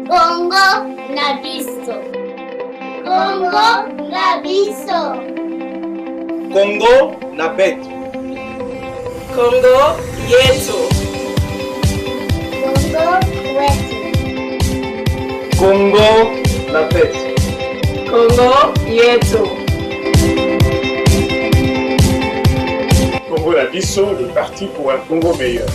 Congo na biso. Congo na biso. Congo na betu. Congo yetu. Congo wetu. Congo na betu. Congo yetu. Congo la biso, le parti pour un Congo meilleur.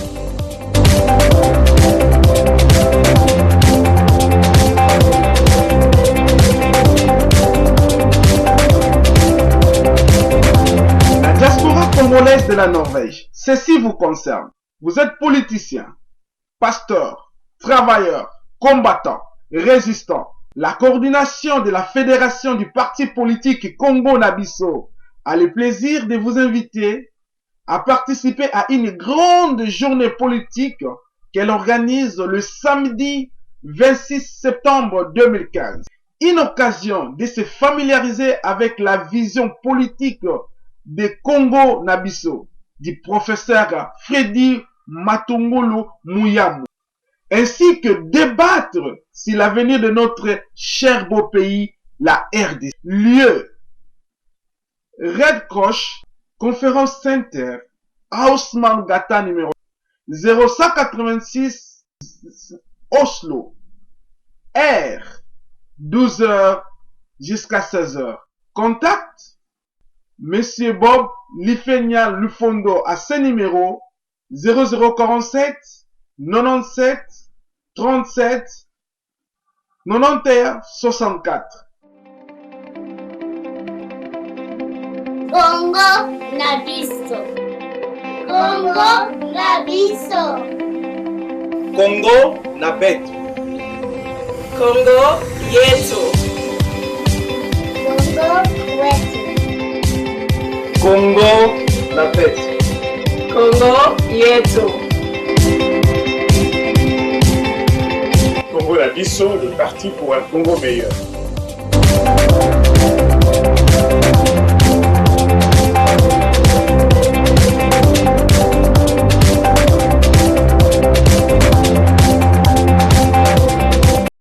La diaspora congolaise de la Norvège, ceci vous concerne. Vous êtes politicien, pasteur, travailleur, combattant, résistant. La coordination de la fédération du parti politique Congo Nabiso a le plaisir de vous inviter à participer à une grande journée politique qu'elle organise le samedi 26 septembre 2015. Une occasion de se familiariser avec la vision politique de Congo Nabiso du professeur Freddy Matungulu Muyamu, ainsi que débattre sur l'avenir de notre cher beau pays, la RDC. Lieu: Red Cross, Conférence Center, Hausmann Gata numéro 0186 Oslo. R 12h jusqu'à 16h. Contact Monsieur Bob Lifenia Lufondo à ce numéro 0047 97 37 91 64. Congo na biso. Congo na biso. Congo na betu. Congo yetu. Congo wetu. Congo na betu. Congo yetu. Congo la biso, le parti pour un Congo meilleur.